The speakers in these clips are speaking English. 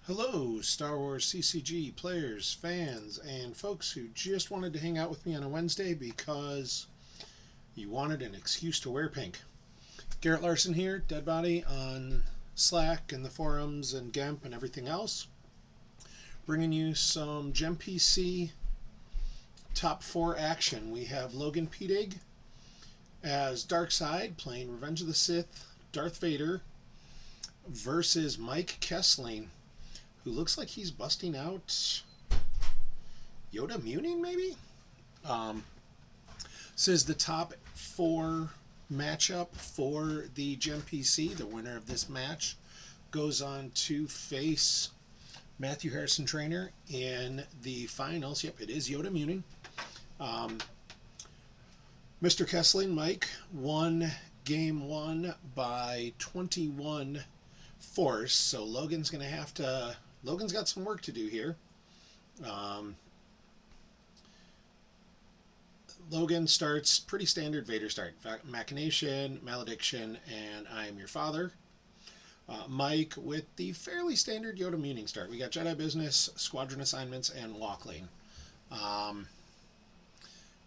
Hello, Star Wars CCG players, fans, and folks who just wanted to hang out with me on a Wednesday because you wanted an excuse to wear pink. Garrett Larson here, Dead Body on Slack and the forums and GEMP and everything else. Bringing you some GEMPC top 4 action. We have Logan Pietig as Darkseid playing Revenge of the Sith, Darth Vader, versus Mike Kessling, who looks like he's busting out Yoda Muning, maybe? This is the top 4 matchup for the GEMPC. The winner of this match goes on to face Matthew Harrison Trainer in the finals. Yep, it is Yoda Muning. Mr. Kessling, Mike, won game 1 by 21 force, so Logan's going to have to... Logan's got some work to do here. Logan starts pretty standard Vader start. Machination, Malediction, and I Am Your Father. Mike with the fairly standard Yoda Muning start. We got Jedi Business, Squadron Assignments, and Walk Lane.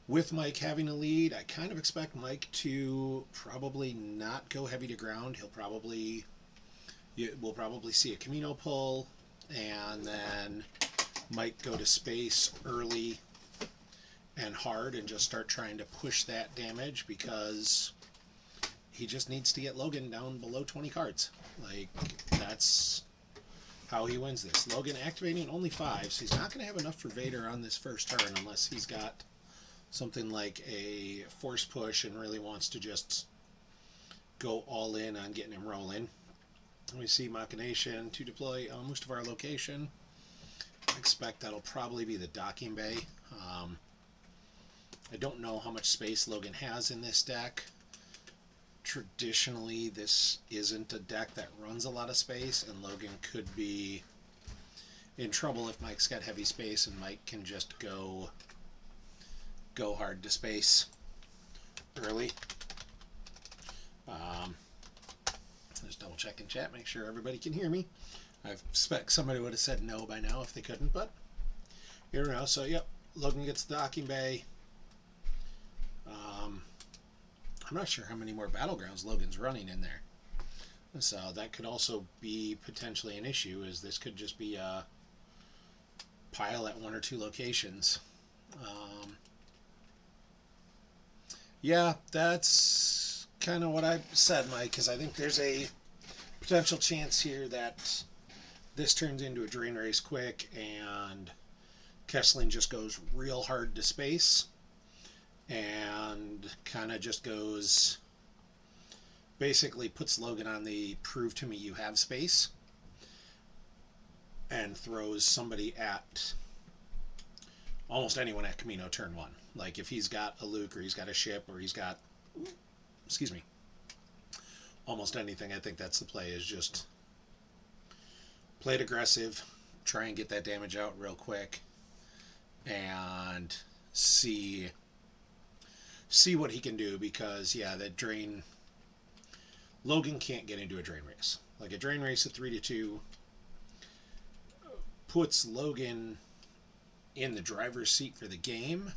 With Mike having a lead, I kind of expect Mike to probably not go heavy to ground. We'll probably see a Camino pull, and then Mike go to space early and hard and just start trying to push that damage because he just needs to get Logan down below 20 cards. Like, that's how he wins this. Logan activating only 5, so he's not going to have enough for Vader on this first turn unless he's got something like a force push and really wants to just go all in on getting him rolling. We see Machination to deploy most of our location. I expect that'll probably be the docking bay. I don't know how much space Logan has in this deck. Traditionally, this isn't a deck that runs a lot of space, and Logan could be in trouble if Mike's got heavy space and Mike can just go hard to space early. Just double check in chat, make sure everybody can hear me. I expect somebody would have said no by now if they couldn't, but here we go. So, yep, Logan gets the docking bay. I'm not sure how many more battlegrounds Logan's running in there. So that could also be potentially an issue, is this could just be a pile at 1 or 2 locations. Yeah, that's kind of what I said, Mike, because I think there's a potential chance here that this turns into a drain race quick and Kessling just goes real hard to space and kind of just goes, basically puts Logan on the prove to me you have space and throws somebody at almost anyone at Camino turn 1. Like if he's got a Luke or he's got a ship or he's got, excuse me, almost anything, I think that's the play, is just play it aggressive, try and get that damage out real quick, and see what he can do, because yeah, that drain, Logan can't get into a drain race. Like a drain race at 3-2 puts Logan in the driver's seat for the game,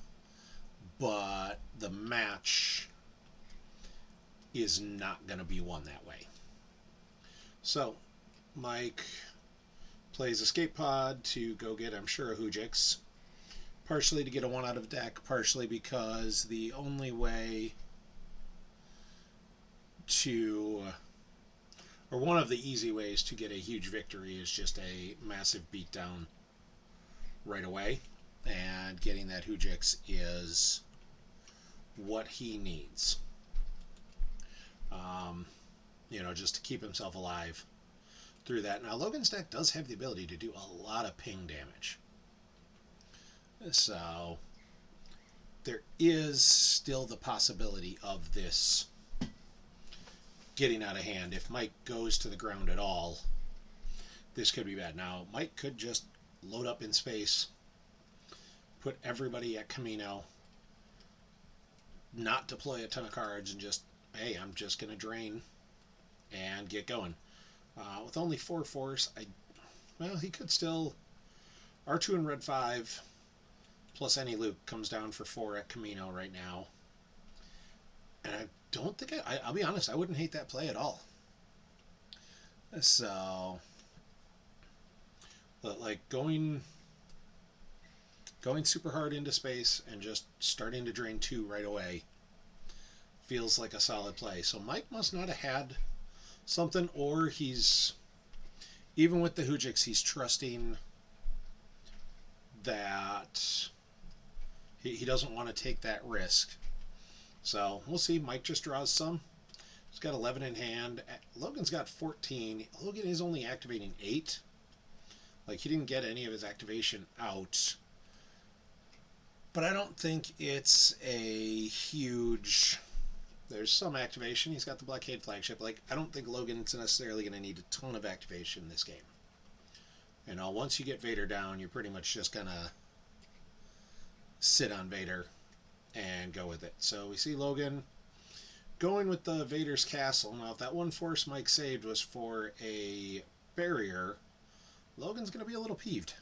but the match is not going to be won that way. So Mike plays Escape Pod to go get, I'm sure, a Hoojix, partially to get a 1 out of deck, partially because the only way to, or one of the easy ways to get a huge victory, is just a massive beatdown right away, and getting that Hoojix is what he needs. Just to keep himself alive through that. Now, Logan's deck does have the ability to do a lot of ping damage. So, there is still the possibility of this getting out of hand. If Mike goes to the ground at all, this could be bad. Now, Mike could just load up in space, put everybody at Camino, not deploy a ton of cards, and just, hey, I'm just going to drain and get going. With only 4 force, Well, he could still... R2 and red 5 plus any Luke comes down for 4 at Camino right now. And I don't think I'll be honest, I wouldn't hate that play at all. So, but like going super hard into space and just starting to drain 2 right away feels like a solid play. So Mike must not have had something, or he's, even with the Hujix, he's trusting that he doesn't want to take that risk. So we'll see. Mike just draws some. He's got 11 in hand. Logan's got 14. Logan is only activating 8. Like, he didn't get any of his activation out. But I don't think it's a huge... There's some activation. He's got the Blockade flagship. Like, I don't think Logan's necessarily going to need a ton of activation in this game. You know, once you get Vader down, you're pretty much just going to sit on Vader and go with it. So we see Logan going with the Vader's Castle. Now, if that one force Mike saved was for a barrier, Logan's going to be a little peeved.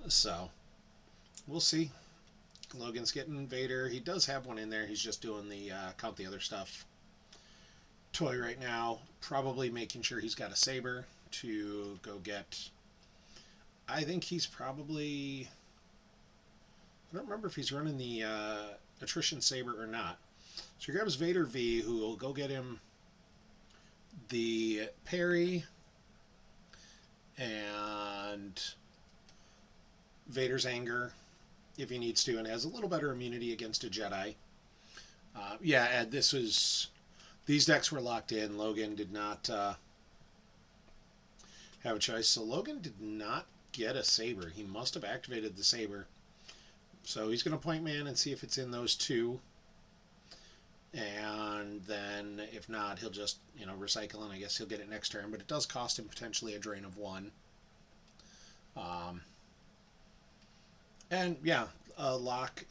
So, we'll see. Logan's getting Vader. He does have one in there. He's just doing the count the other stuff toy right now. Probably making sure he's got a saber to go get. I think he's probably... I don't remember if he's running the attrition saber or not. So he grabs Vader V, who will go get him the parry and Vader's anger if he needs to, and has a little better immunity against a Jedi. Yeah, Ed, these decks were locked in. Logan did not have a choice. So Logan did not get a saber. He must have activated the saber. So he's going to point man and see if it's in those 2. And then if not, he'll just, recycle, and I guess he'll get it next turn. But it does cost him potentially a drain of 1. And yeah, a lock,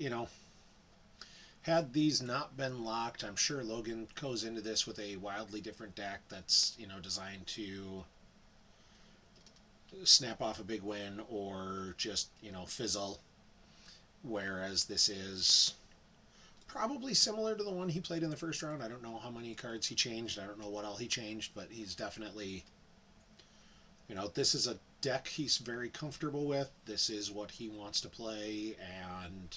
had these not been locked, I'm sure Logan goes into this with a wildly different deck that's, designed to snap off a big win or just, fizzle. Whereas this is probably similar to the one he played in the first round. I don't know how many cards he changed. I don't know what all he changed, but he's definitely, this is a deck he's very comfortable with. This is what he wants to play, and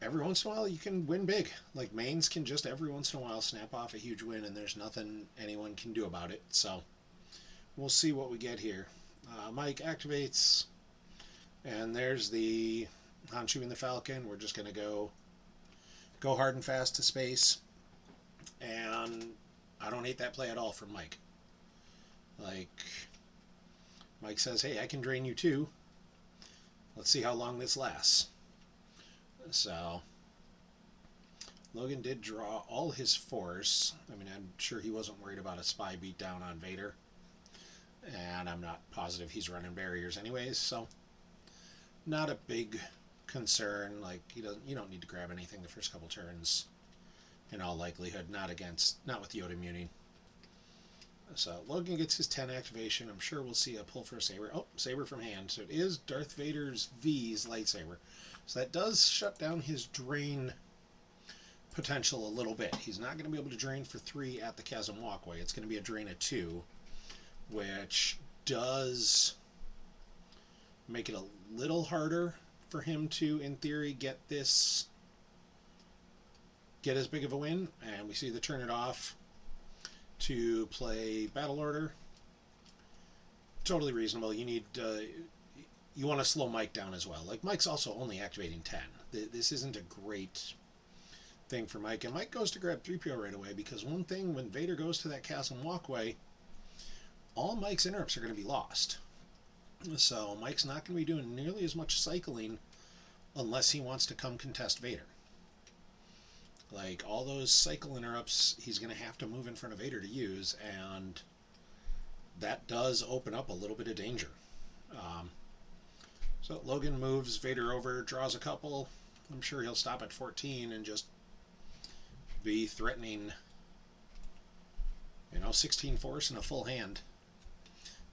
every once in a while you can win big. Like, mains can just every once in a while snap off a huge win, and there's nothing anyone can do about it. So we'll see what we get here. Mike activates, and there's the Honshu and the Falcon. We're just going to go hard and fast to space, and I don't hate that play at all from Mike. Like, Mike says, hey, I can drain you too. Let's see how long this lasts. So, Logan did draw all his force. I mean, I'm sure he wasn't worried about a spy beatdown on Vader. And I'm not positive he's running barriers anyways, so not a big concern. Like, you don't need to grab anything the first couple turns in all likelihood. Not with Yoda muting. So Logan gets his 10 activation. I'm sure we'll see a pull for a saber. Oh, saber from hand. So it is Darth Vader's V's lightsaber. So that does shut down his drain potential a little bit. He's not going to be able to drain for 3 at the Chasm Walkway. It's going to be a drain of 2, which does make it a little harder for him to, in theory, get as big of a win. And we see the turn it off to play Battle Order. Totally reasonable. You want to slow Mike down as well. Like, Mike's also only activating 10. This isn't a great thing for Mike. And Mike goes to grab 3PO right away, because one thing, when Vader goes to that Chasm Walkway, all Mike's interrupts are going to be lost. So Mike's not going to be doing nearly as much cycling unless he wants to come contest Vader. Like, all those cycle interrupts, he's going to have to move in front of Vader to use, and that does open up a little bit of danger. So Logan moves Vader over, draws a couple. I'm sure he'll stop at 14 and just be threatening, 16 force and a full hand.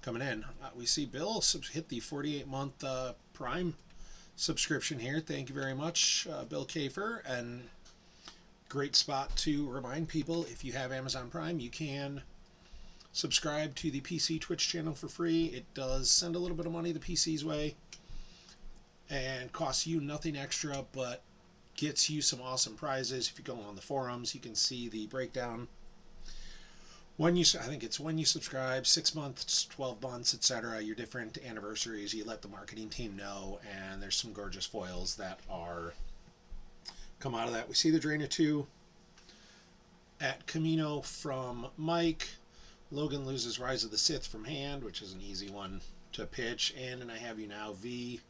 coming in. We see Bill hit the 48-month Prime subscription here. Thank you very much, Bill Kafer. And great spot to remind people, if you have Amazon Prime, you can subscribe to the PC Twitch channel for free. It does send a little bit of money the PC's way and costs you nothing extra, but gets you some awesome prizes. If you go on the forums, you can see the breakdown. I think it's when you subscribe, 6 months, 12 months, etc., your different anniversaries, you let the marketing team know, and there's some gorgeous foils that are come out of that. We see the Draina 2 at Camino from Mike. Logan loses Rise of the Sith from hand, which is an easy one to pitch. And I Have You Now V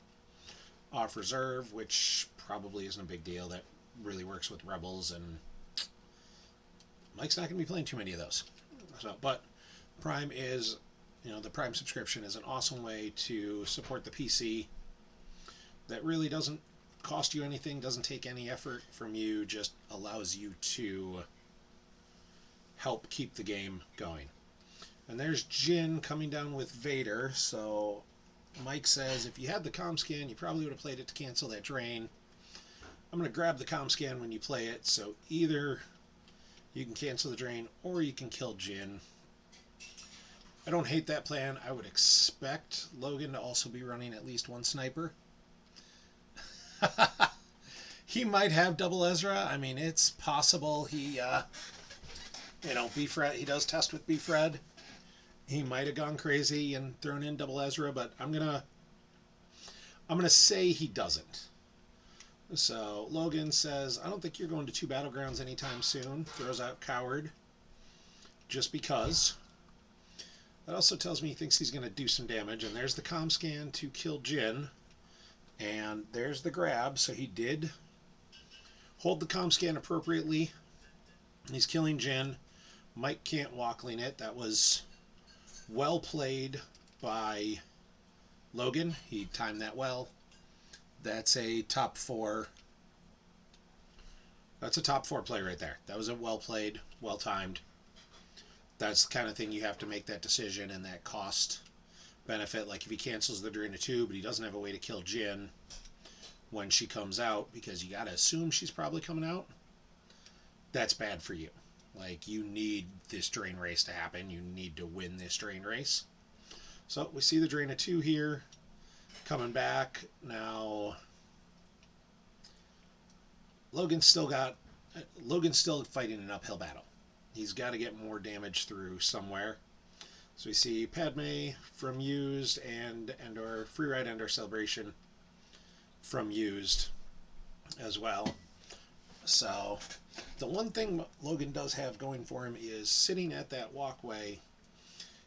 off reserve, which probably isn't a big deal. That really works with Rebels, and Mike's not going to be playing too many of those. So, but Prime is, the Prime subscription is an awesome way to support the PC that really doesn't cost you anything, doesn't take any effort from you, just allows you to help keep the game going. And there's Jin coming down with Vader. So Mike says, if you had the comm scan, you probably would have played it to cancel that drain. I'm going to grab the comm scan when you play it, so either you can cancel the drain or you can kill Jin. I don't hate that plan. I would expect Logan to also be running at least one sniper. He might have double Ezra. I mean, it's possible. He, B-Fred, he does test with B-Fred. He might have gone crazy and thrown in double Ezra, but I'm gonna say he doesn't. So Logan says, I don't think you're going to 2 battlegrounds anytime soon. Throws out Coward just because. That also tells me he thinks he's going to do some damage. And there's the comm scan to kill Jin. And there's the grab. So he did hold the comm scan appropriately. He's killing Jin. Mike can't walkling it. That was well played by Logan. He timed that well. That's a top 4. That's a top 4 play right there. That was a well played, well timed. That's the kind of thing you have to make that decision and that cost benefit. Like if he cancels the Draina 2, but he doesn't have a way to kill Jin when she comes out, because you got to assume she's probably coming out, that's bad for you. Like, you need this drain race to happen. You need to win this drain race. So we see the Draina 2 here coming back. Now, Logan's still fighting an uphill battle. He's got to get more damage through somewhere. So we see Padme from Used and or Free Ride and or Celebration from Used as well. So the one thing Logan does have going for him is sitting at that walkway.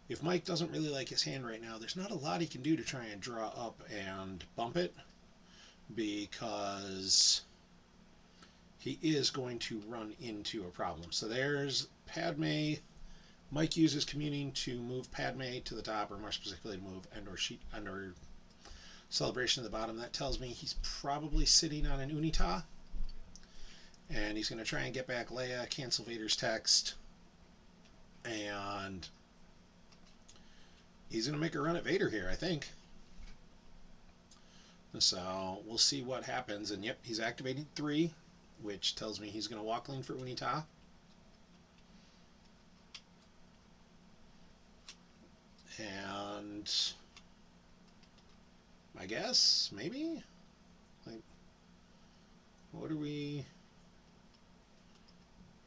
If Mike doesn't really like his hand right now, there's not a lot he can do to try and draw up and bump it, because he is going to run into a problem. So there's Padme. Mike uses Communing to move Padme to the top, or more specifically to move and or Celebration to the bottom. That tells me he's probably sitting on an Unita. And he's going to try and get back Leia, cancel Vader's text, and he's going to make a run at Vader here, I think. So we'll see what happens. And yep, he's activating 3, which tells me he's going to walk lane for Unita. And I guess, maybe? Like, what are we...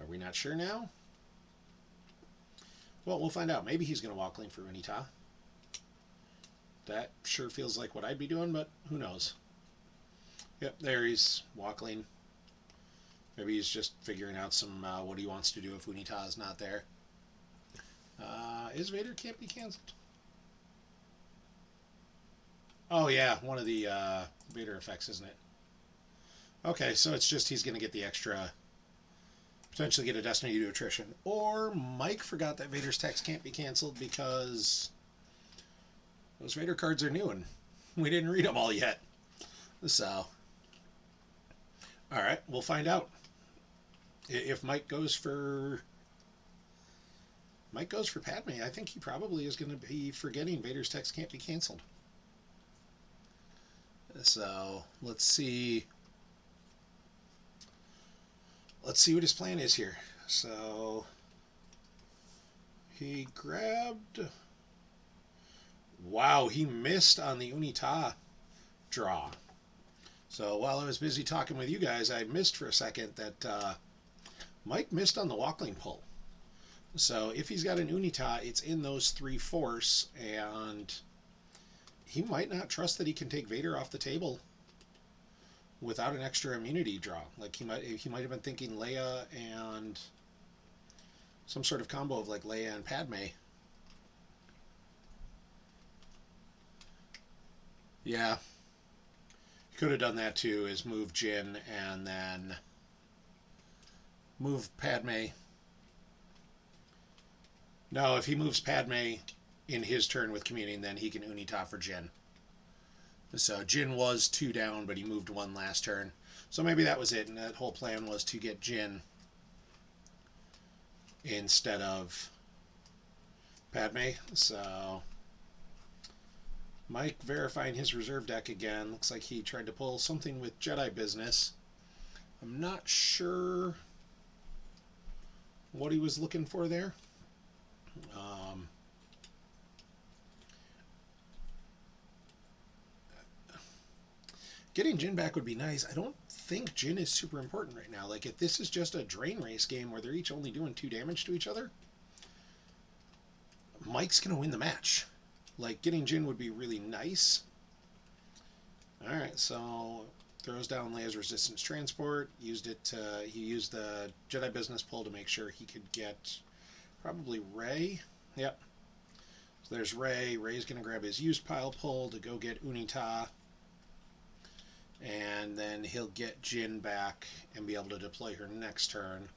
Are we not sure now? Well, we'll find out. Maybe he's going to walk lane for Unita. That sure feels like what I'd be doing, but who knows? Yep, there he's walk lane. Maybe he's just figuring out some what he wants to do if Unita is not there. Is Vader can't be cancelled? Oh yeah, one of the Vader effects, isn't it? Okay, so it's just he's going to get the extra... Potentially get a Destiny to attrition. Or Mike forgot that Vader's text can't be canceled because those Vader cards are new and we didn't read them all yet. So, alright, we'll find out. If Mike goes for Mike goes for Padme. I think he probably is going to be forgetting Vader's text can't be canceled. So let's see. Let's see what his plan is here. So he grabbed. Wow, he missed on the Unita draw. So while I was busy talking with you guys, I missed for a second that Mike missed on the Walkling pull. So if he's got an Unita, it's in those 3 force, and he might not trust that he can take Vader off the table without an extra immunity draw. Like he might have been thinking Leia and some sort of combo of like Leia and Padme. Yeah. He could have done that too, is move Jin and then move Padme. No, if he moves Padme in his turn with communing, then he can Unita for Jin. So Jin was 2 down, but he moved 1 last turn. So maybe that was it, and that whole plan was to get Jin instead of Padme. So Mike verifying his reserve deck again. Looks like he tried to pull something with Jedi business. I'm not sure what he was looking for there. Getting Jin back would be nice. I don't think Jin is super important right now. Like, if this is just a drain race game where they're each only doing 2 damage to each other, Mike's going to win the match. Like, getting Jin would be really nice. Alright, so throws down Leia's resistance transport. He used the Jedi business pull to make sure he could get probably Rey. Yep. So there's Rey. Rey's going to grab his used pile pull to go get Unita. And then he'll get Jin back and be able to deploy her next turn.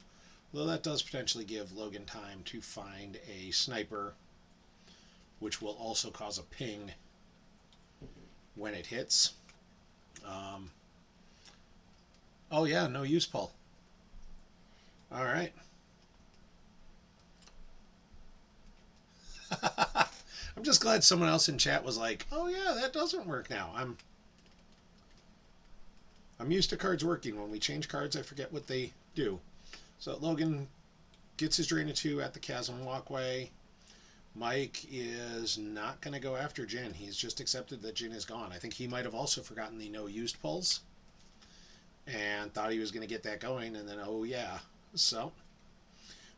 Though that does potentially give Logan time to find a sniper, which will also cause a ping when it hits. Oh yeah, no use pull. All right. I'm just glad someone else in chat was like, "Oh yeah, that doesn't work now." I'm used to cards working. When we change cards, I forget what they do. So Logan gets his Drain of 2 at the Chasm Walkway. Mike is not going to go after Jin. He's just accepted that Jin is gone. I think he might have also forgotten the no used pulls and thought he was going to get that going, and then, oh yeah. So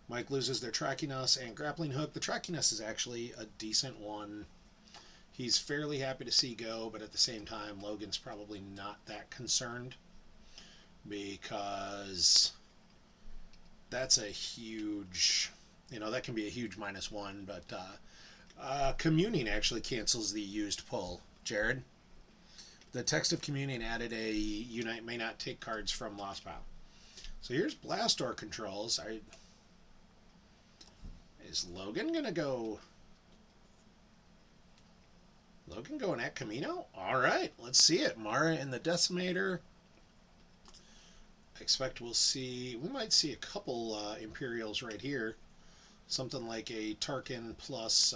Mike loses their Tracking Us and Grappling Hook. The Tracking Us is actually a decent one. He's fairly happy to see go, but at the same time, Logan's probably not that concerned because that's a huge, that can be a huge -1, but Communing actually cancels the used pull. Jared? The text of Communing added a Unite may not take cards from Lost Pile. So here's Blast Door controls. Is Logan going to go... Logan going at Camino? Alright, let's see it. Mara in the Decimator. I expect we might see a couple Imperials right here. Something like a Tarkin plus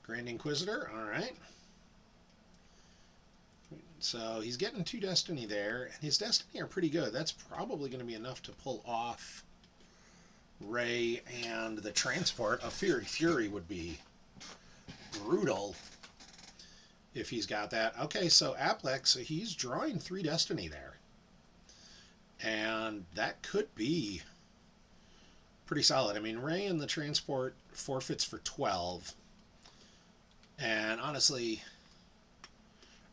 Grand Inquisitor. Alright. So he's getting 2 Destiny there, and his Destiny are pretty good. That's probably going to be enough to pull off Rey and the transport. A Fury would be brutal if he's got that. Okay, so Aplex, he's drawing 3 Destiny there. And that could be pretty solid. I mean, Rey and the transport forfeits for 12. And honestly,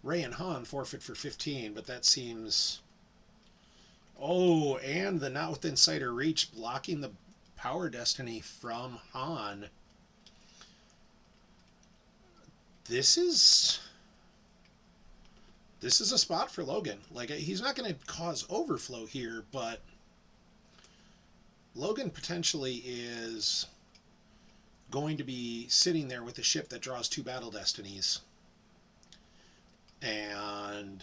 Rey and Han forfeit for 15, but that seems... Oh, and the Not Within Sight or Reach blocking the Power Destiny from Han. This is a spot for Logan. Like, he's not going to cause overflow here, but Logan potentially is going to be sitting there with a ship that draws 2 Battle Destinies. And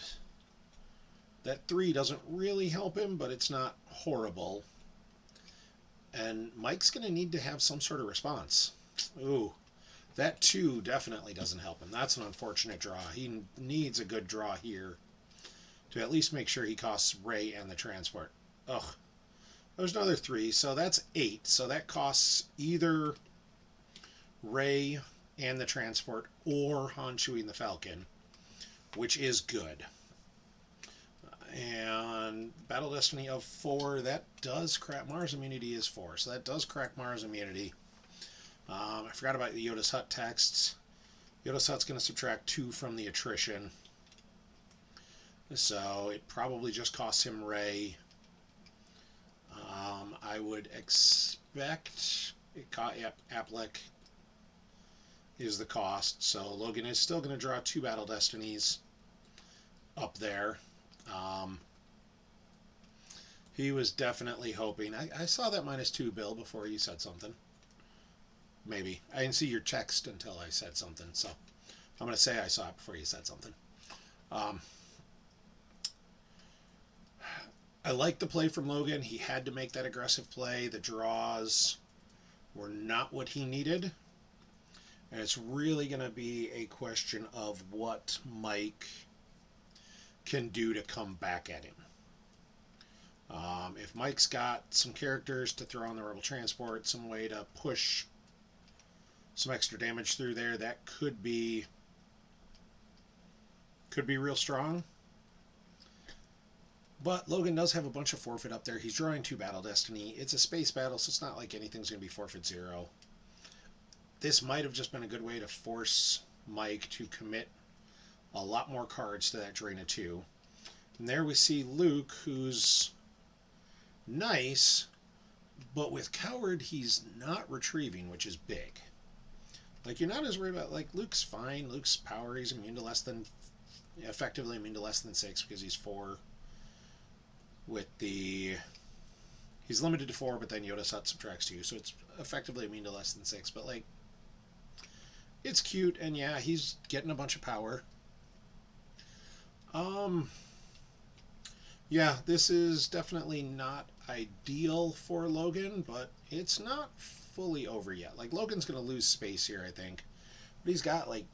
that 3 doesn't really help him, but it's not horrible. And Mike's going to need to have some sort of response. Ooh, that 2 definitely doesn't help him. That's an unfortunate draw. He needs a good draw here to at least make sure he costs Ray and the transport. Ugh. There's another 3, so that's 8. So that costs either Ray and the transport or Han Chewie and the Falcon, which is good. And Battle Destiny of 4, that does crack. Mars immunity is 4, so that does crack Mars immunity. I forgot about the Yoda's Hut texts. Yoda's Hut's going to subtract 2 from the attrition. So it probably just costs him Ray. I would expect Appleck is the cost. So Logan is still going to draw 2 Battle Destinies up there. He was definitely hoping. I saw that -2 bill before you said something. Maybe. I didn't see your text until I said something, so I'm going to say I saw it before you said something. I like the play from Logan. He had to make that aggressive play. The draws were not what he needed. And it's really going to be a question of what Mike can do to come back at him. If Mike's got some characters to throw on the Rebel Transport, some way to push some extra damage through there, that could be real strong. But Logan does have a bunch of forfeit up there. He's drawing 2 Battle Destiny. It's a space battle, so it's not like anything's going to be forfeit 0. This might have just been a good way to force Mike to commit a lot more cards to that drain of 2. And there we see Luke, who's nice, but with Coward, he's not retrieving, which is big. Like, you're not as worried about, like, Luke's fine. Luke's power, he's immune to effectively immune to less than 6 because he's 4. He's limited to 4, but then Yoda's Hut subtracts 2, so it's effectively immune to less than 6. But, like, it's cute, and yeah, he's getting a bunch of power. Yeah, this is definitely not ideal for Logan, but it's not fully over yet. Like, Logan's going to lose space here, I think. But he's got, like,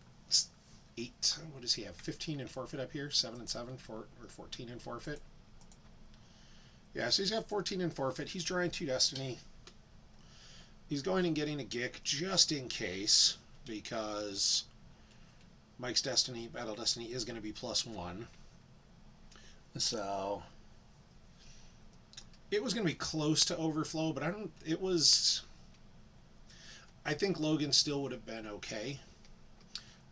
8, what does he have? 15 in forfeit up here? 7 and 7, or 14 in forfeit? Yeah, so he's got 14 in forfeit. He's drawing 2 Destiny. He's going and getting a Gick just in case, because Mike's Battle Destiny is going to be +1. So it was going to be close to overflow, but I think Logan still would have been okay.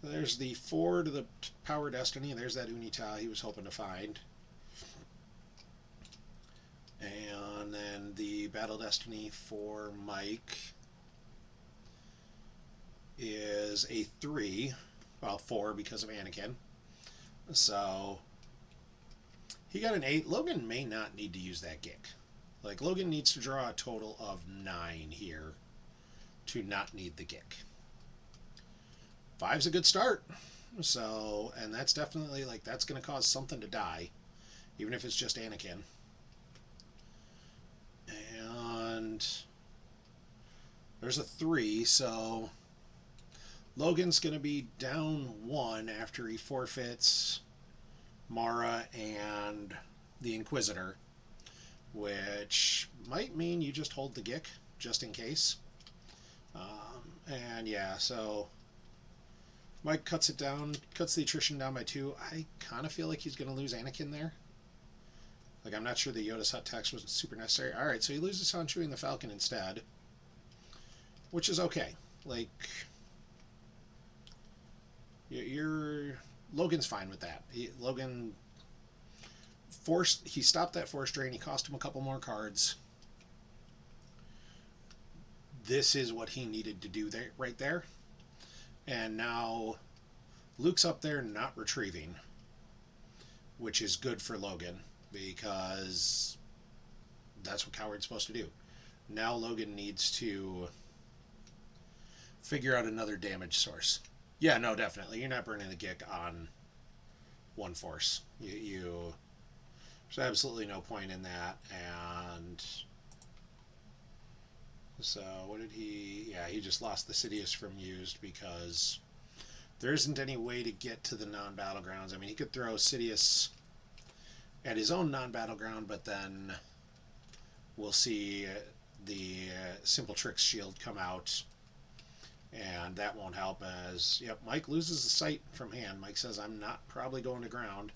There's the 4 to the Power Destiny. There's that Unita he was hoping to find. And then the Battle Destiny for Mike is a 3. Well, 4 because of Anakin. So he got an 8. Logan may not need to use that Gick. Like, Logan needs to draw a total of 9 here to not need the Gick. 5's a good start. So, and that's definitely, like, that's going to cause something to die, even if it's just Anakin. And there's a 3, so Logan's going to be down 1 after he forfeits Mara and the Inquisitor, which might mean you just hold the Gick just in case. And yeah, so Mike cuts the attrition down by 2. I kind of feel like he's going to lose Anakin there. Like, I'm not sure the Yoda's Hut text was super necessary. Alright, so he loses Han Chewie and the Falcon instead, which is okay. Like, Logan's fine with that. Logan he stopped that force drain. He cost him a couple more cards. This is what he needed to do there, right there. And now Luke's up there not retrieving, which is good for Logan, because that's what Coward's supposed to do. Now Logan needs to figure out another damage source. Yeah, no, definitely. You're not burning the Gick on one force. There's absolutely no point in that. And So what did he... Yeah, he just lost the Sidious from used because there isn't any way to get to the non-battlegrounds. I mean, he could throw Sidious at his own non-battleground, but then we'll see the Simple Tricks shield come out, and that won't help as... Yep, Mike loses the sight from hand. Mike says, I'm not probably going to ground.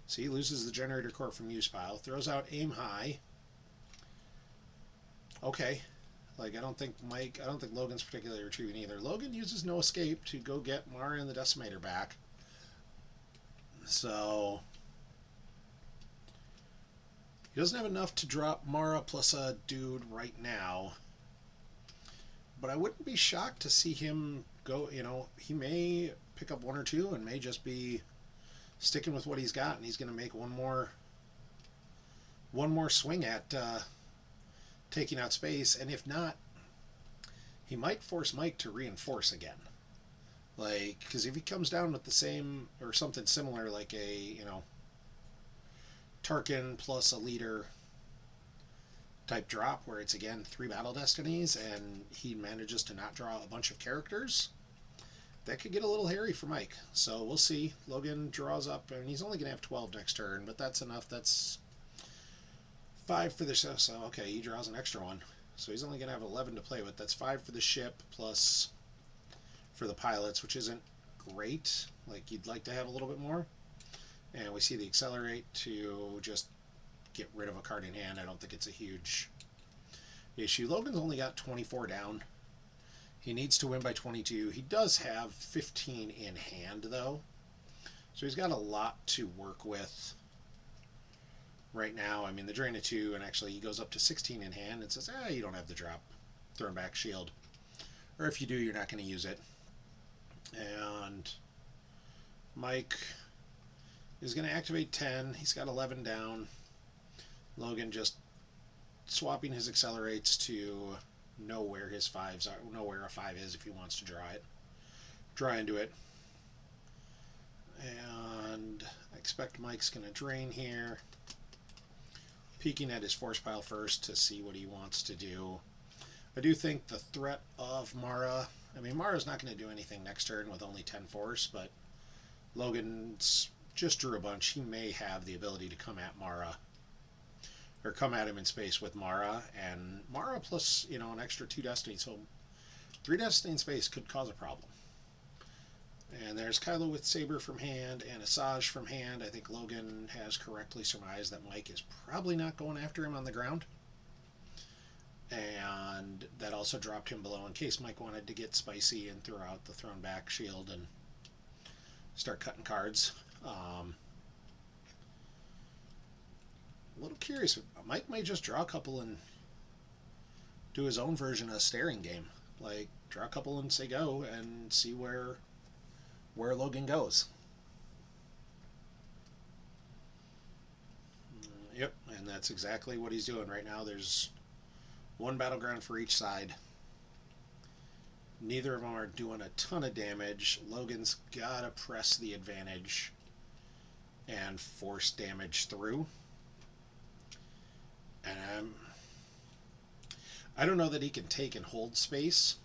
So he loses the Generator Core from use pile. Throws out Aim High. Okay. Like, I don't think Logan's particularly retrieving either. Logan uses No Escape to go get Mara and the Decimator back. So he doesn't have enough to drop Mara plus a dude right now. But I wouldn't be shocked to see him go, you know, he may pick up one or two and may just be sticking with what he's got, and he's going to make one more swing at taking out space, and if not, he might force Mike to reinforce again. Like, because if he comes down with the same or something similar, like a, you know, Tarkin plus a leader type drop where it's again 3 battle destinies and he manages to not draw a bunch of characters, that could get a little hairy for Mike. So we'll see. Logan draws up, and he's only going to have 12 next turn, but that's enough. That's 5 for the ship. So, okay, he draws an extra one. So he's only going to have 11 to play with. That's 5 for the ship plus for the pilots, which isn't great. Like, you'd like to have a little bit more. And we see the Accelerate to just get rid of a card in hand. I don't think it's a huge issue. Logan's only got 24 down. He needs to win by 22. He does have 15 in hand, though. So he's got a lot to work with right now. I mean, the drain of 2, and actually he goes up to 16 in hand and says, you don't have the drop. Thrown back shield. Or if you do, you're not going to use it. And Mike is going to activate 10. He's got 11 down. Logan just swapping his accelerates to know where his 5s are, know where a 5 is if he wants to draw into it. And I expect Mike's going to drain here, peeking at his force pile first to see what he wants to do. I do think the threat of Mara, I mean, Mara's not going to do anything next turn with only 10 force, but Logan's just drew a bunch. He may have the ability to come at Mara, or come at him in space with Mara, and Mara plus, you know, an extra 2 destiny, so 3 destiny in space could cause a problem. And there's Kylo with Saber from hand and Asajj from hand. I think Logan has correctly surmised that Mike is probably not going after him on the ground. And that also dropped him below in case Mike wanted to get spicy and throw out the thrown back shield and start cutting cards. A little curious. Mike may just draw a couple and do his own version of a staring game. Like, draw a couple and say go and see where Logan goes. Yep, and that's exactly what he's doing right now. There's 1 battleground for each side. Neither of them are doing a ton of damage. Logan's got to press the advantage and force damage through. And I don't know that he can take and hold space.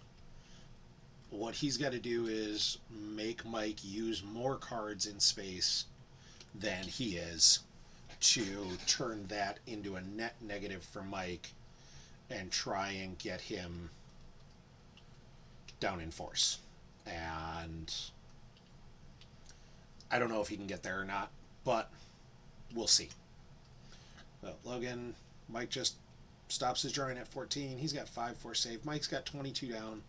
What he's got to do is make Mike use more cards in space than he is to turn that into a net negative for Mike and try and get him down in force. And I don't know if he can get there or not, but we'll see. So Logan, Mike just stops his drawing at 14. He's got 5 force save. Mike's got 22 down.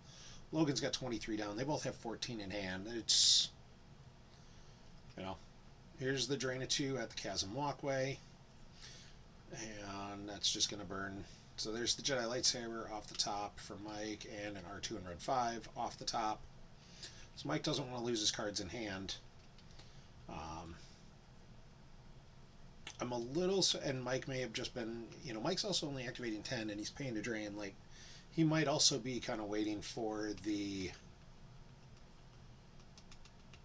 Logan's got 23 down. They both have 14 in hand. It's, you know, here's the drain of 2 at the Chasm Walkway. And that's just going to burn. So there's the Jedi Lightsaber off the top for Mike, and an R2 and Red 5 off the top. So Mike doesn't want to lose his cards in hand. I'm a little, and Mike may have just been, you know, Mike's also only activating 10 and he's paying to drain. Like, he might also be kind of waiting for the,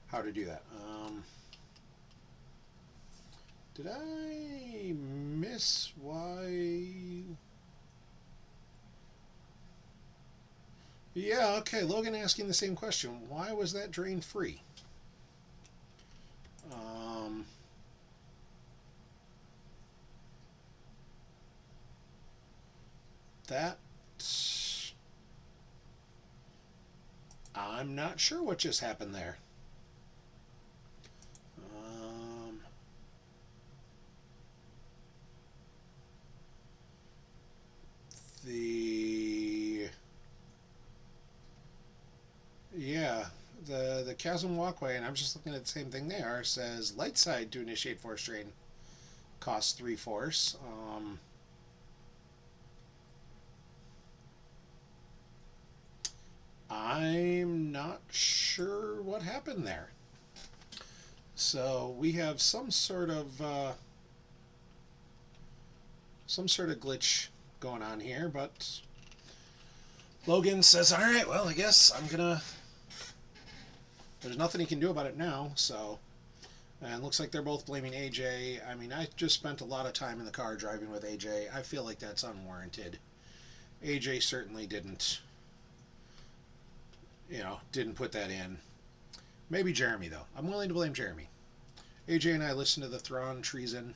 how to do that. Did I miss why? Yeah, okay, Logan asking the same question. Why was that drain free? Um, that I'm not sure what just happened there. Um, the yeah, the chasm walkway, and I'm just looking at the same thing there. Says light side to initiate force drain costs 3 force. I'm not sure what happened there. So we have some sort of glitch going on here, but Logan says, "All right, well, I guess I'm gonna." There's nothing he can do about it now, so. And it looks like they're both blaming AJ. I mean, I just spent a lot of time in the car driving with AJ. I feel like that's unwarranted. AJ certainly didn't put that in. Maybe Jeremy, though. I'm willing to blame Jeremy. AJ and I listened to the Thrawn Treason,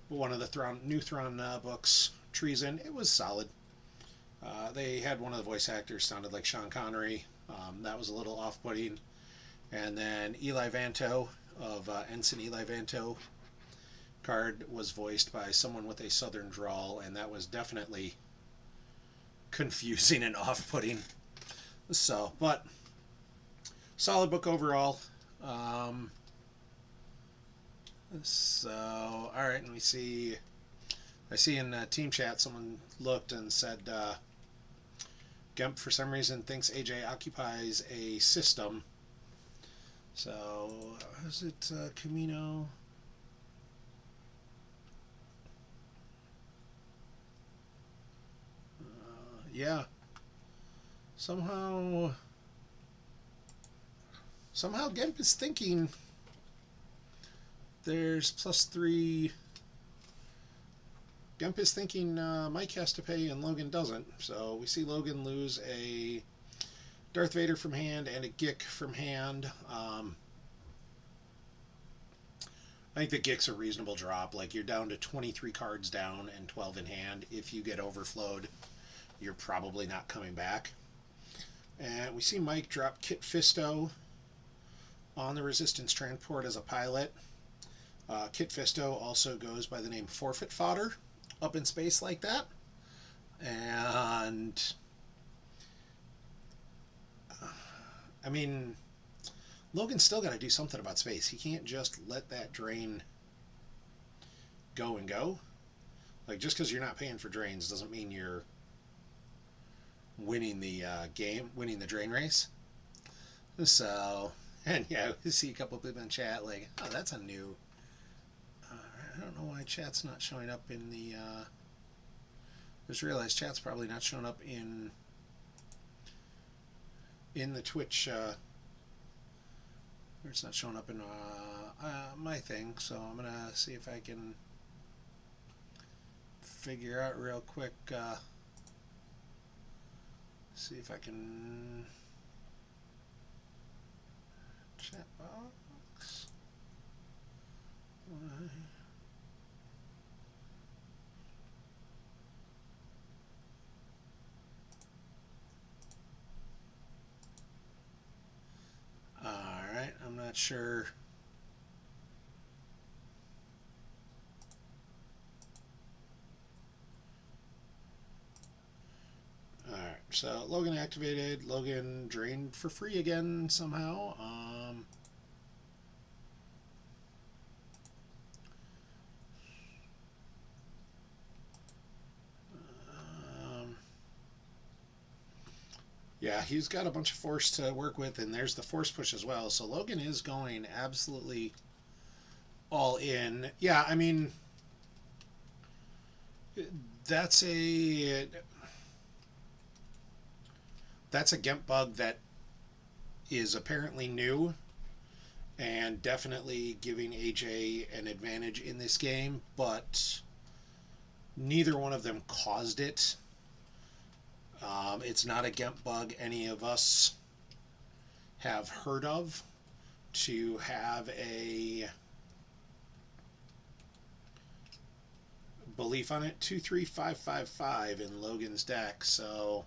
one of the new Thrawn books, Treason. It was solid. They had one of the voice actors sounded like Sean Connery. That was a little off-putting. And then Eli Vanto of Ensign Eli Vanto card was voiced by someone with a southern drawl, and that was definitely confusing and off-putting. So, but solid book overall. So, all right, and I see in team chat someone looked and said Gemp for some reason thinks AJ occupies a system. So, is it Camino? Yeah. Somehow Gemp is thinking there's +3. Gemp is thinking Mike has to pay and Logan doesn't. So we see Logan lose a Darth Vader from hand and a Gick from hand. I think the Gick's a reasonable drop. Like, you're down to 23 cards down and 12 in hand. If you get overflowed, you're probably not coming back. And we see Mike drop Kit Fisto on the Resistance transport as a pilot. Kit Fisto also goes by the name Forfeit Fodder up in space like that. And I mean, Logan's still got to do something about space. He can't just let that drain go and go. Like, just because you're not paying for drains doesn't mean you're winning the game, winning the drain race. So, and yeah, we see a couple people in chat like, oh, that's a new. I don't know why chat's not showing up in the. Just realized chat's probably not showing up in the Twitch. It's not showing up in my thing, so I'm gonna see if I can figure out real quick. See if I can chat box. Alright, I'm not sure. Alright, so Logan activated, Logan drained for free again somehow. Yeah, he's got a bunch of force to work with, and there's the force push as well. So Logan is going absolutely all in. Yeah, I mean, that's a Gemp bug that is apparently new and definitely giving AJ an advantage in this game, but neither one of them caused it. It's not a GEMP bug any of us have heard of to have a belief on it. 23555 in Logan's deck. So,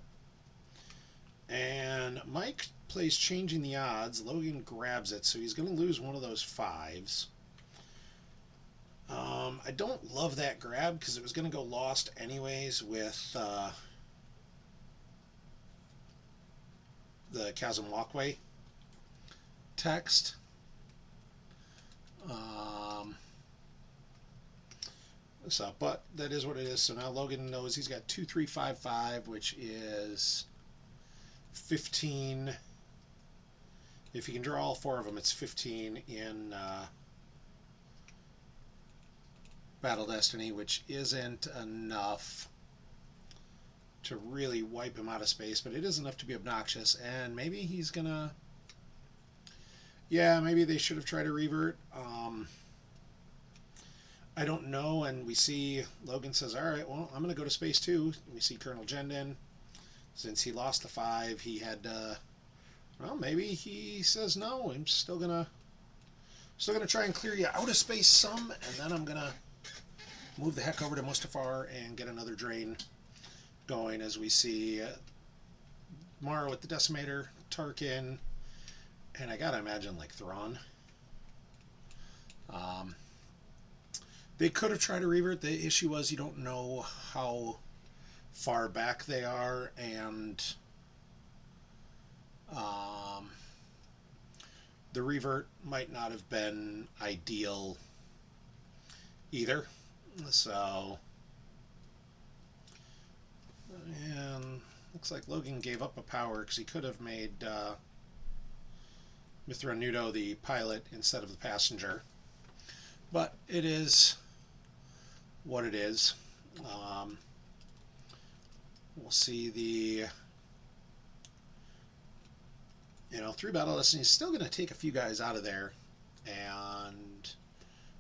and Mike plays changing the odds. Logan grabs it, so he's going to lose one of those fives. I don't love that grab because it was going to go lost anyways with the Chasm Walkway text. But that is what it is. So now Logan knows he's got 2355, which is 15. If he can draw all four of them, it's 15 in Battle Destiny, which isn't enough to really wipe him out of space, but it is enough to be obnoxious. And maybe he's gonna, yeah, maybe they should have tried to revert. I don't know. And we see Logan says, all right, well, I'm gonna go to space too. We see Colonel Jendin. Since he lost the 5, he had well, maybe he says no, I'm still gonna try and clear you out of space some, and then I'm gonna move the heck over to Mustafar and get another drain going. As we see Mara with the Decimator, Tarkin, and I gotta imagine like Thrawn. They could have tried to revert. The issue was you don't know how far back they are, and the revert might not have been ideal either. So, and looks like Logan gave up a power because he could have made Mithranudo the pilot instead of the passenger. But it is what it is. We'll see the, 3 Battle Destiny is still going to take a few guys out of there, and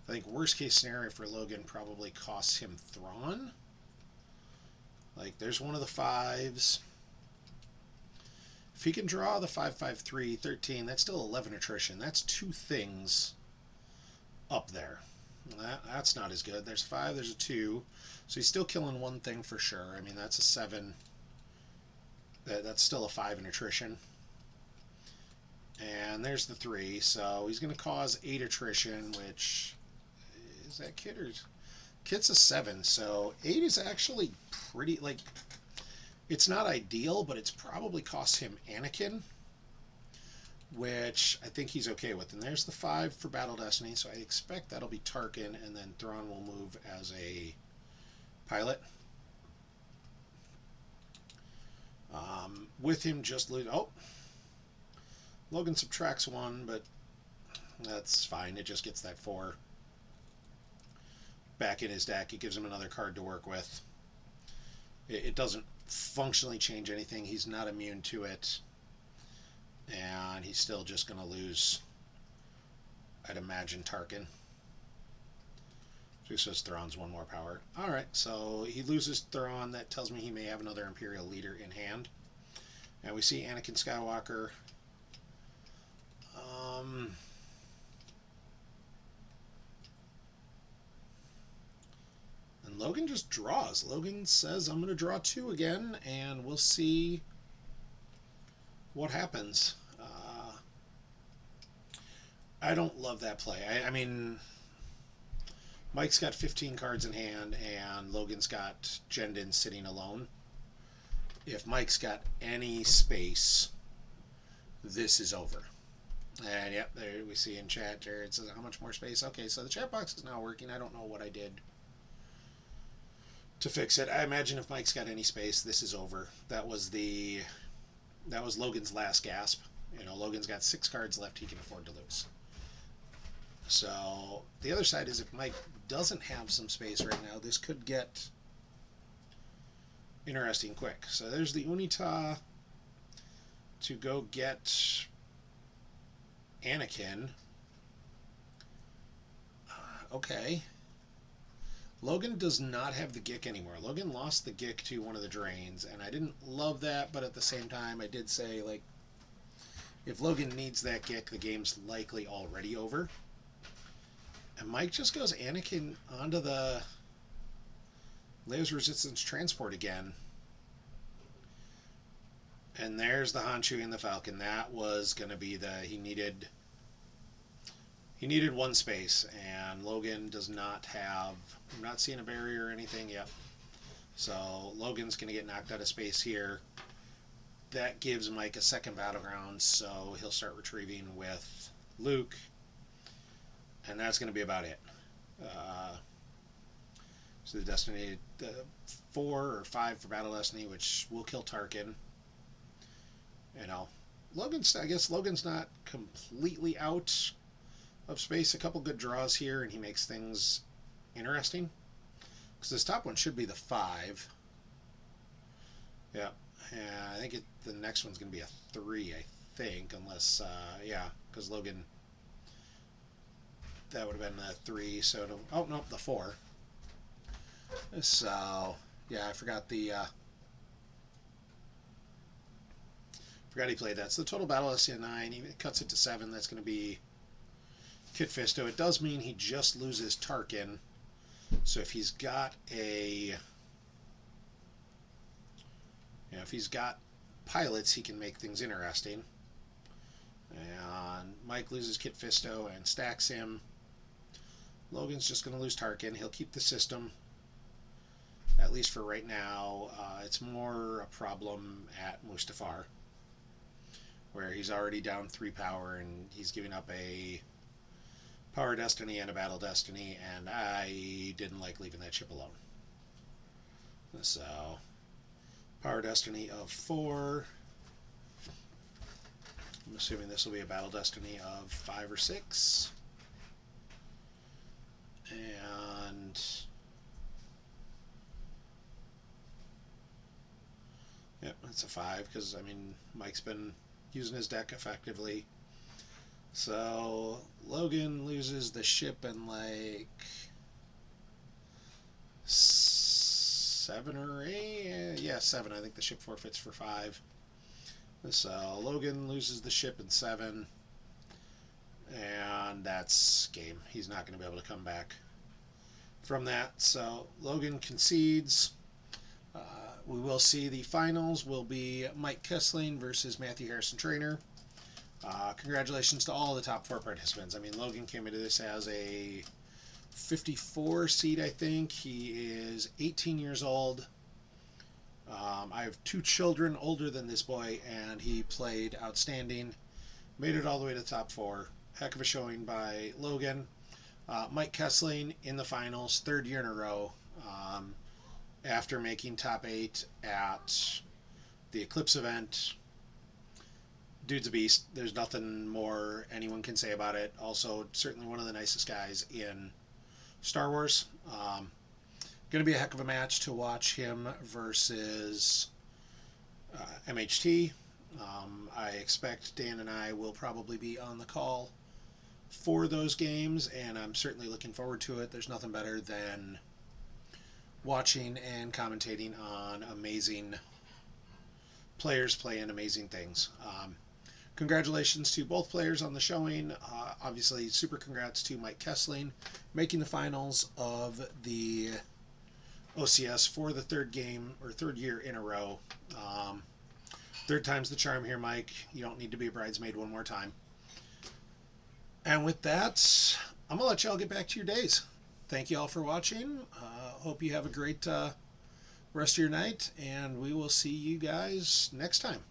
I think worst case scenario for Logan probably costs him Thrawn. Like, there's one of the 5s. If he can draw the 553, 13, that's still 11 attrition. That's 2 things up there. That's not as good. There's 5, there's a 2. So he's still killing 1 thing for sure. I mean, that's a 7. That's still a 5 in attrition. And there's the 3. So he's going to cause 8 attrition, which is that Kit or Kit's a 7. So 8 is actually pretty, like, it's not ideal, but it's probably cost him Anakin, which I think he's okay with. And there's the 5 for Battle Destiny, so I expect that'll be Tarkin, and then Thrawn will move as a pilot. With him just lose. Oh, Logan subtracts 1, but that's fine. It just gets that 4 back in his deck. It gives him another card to work with. It doesn't functionally change anything. He's not immune to it. And he's still just going to lose, I'd imagine, Tarkin. So he says Thrawn's 1 more power. Alright, so he loses Thrawn. That tells me he may have another Imperial leader in hand. And we see Anakin Skywalker. And Logan just draws. Logan says, I'm going to draw 2 again, and we'll see what happens. I don't love that play. I mean, Mike's got 15 cards in hand, and Logan's got Jendin sitting alone. If Mike's got any space, this is over. And yep, there we see in chat, Jared says, how much more space? Okay, so the chat box is now working. I don't know what I did to fix it. I imagine if Mike's got any space, this is over. That was Logan's last gasp. Logan's got 6 cards left he can afford to lose. So the other side is if Mike doesn't have some space right now, this could get interesting quick. So there's the Unita to go get Anakin. Okay. Logan does not have the Gick anymore. Logan lost the Gick to one of the drains, and I didn't love that, but at the same time, I did say, like, if Logan needs that Gick, the game's likely already over. And Mike just goes Anakin onto the Laser Resistance Transport again. And there's the Han Chewie and the Falcon. That was going to be he needed one space, and Logan does not have, I'm not seeing a barrier or anything. Yep. So Logan's going to get knocked out of space here. That gives Mike a second battleground, so he'll start retrieving with Luke, and that's going to be about it. So the Destiny 4 or 5 for Battle Destiny, which will kill Tarkin. You know, I guess Logan's not completely out of space. A couple good draws here, and he makes things interesting. Because this top one should be the 5. Yeah, I think the next one's going to be a 3, I think, unless, yeah, because Logan, that would have been the 3, so, oh, no, the 4. So, yeah, I forgot he played that. So the total battle is 9. He cuts it to 7. That's going to be Kit Fisto. It does mean he just loses Tarkin. So if he's got if he's got pilots, he can make things interesting. And Mike loses Kit Fisto and stacks him. Logan's just going to lose Tarkin. He'll keep the system, at least for right now. It's more a problem at Mustafar, where he's already down 3 power and he's giving up a Power Destiny and a Battle Destiny, and I didn't like leaving that ship alone. So, Power Destiny of 4. I'm assuming this will be a Battle Destiny of 5 or 6. And yep, that's a 5, because, I mean, Mike's been using his deck effectively. So Logan loses the ship in like 7 or 8. Yeah, 7. I think the ship forfeits for 5. So Logan loses the ship in 7, and that's game. He's not going to be able to come back from that. So Logan concedes. We will see the finals will be Mike Kessling versus Matthew Harrison Trainer. Congratulations to all the top 4 participants. I mean, Logan came into this as a 54 seed, I think. He is 18 years old. I have 2 children older than this boy, and he played outstanding. Made it all the way to the top 4. Heck of a showing by Logan. Mike Kessling in the finals, 3rd year in a row. After making top 8 at the Eclipse event. Dude's a beast. There's nothing more anyone can say about it. Also, certainly one of the nicest guys in Star Wars. Going to be a heck of a match to watch him versus MHT. I expect Dan and I will probably be on the call for those games, and I'm certainly looking forward to it. There's nothing better than watching and commentating on amazing players playing amazing things. Congratulations to both players on the showing. Obviously, super congrats to Mike Kessling making the finals of the OCS for the 3rd year in a row. 3rd time's the charm here, Mike. You don't need to be a bridesmaid one more time. And with that, I'm going to let y'all get back to your days. Thank you all for watching. Hope you have a great rest of your night, and we will see you guys next time.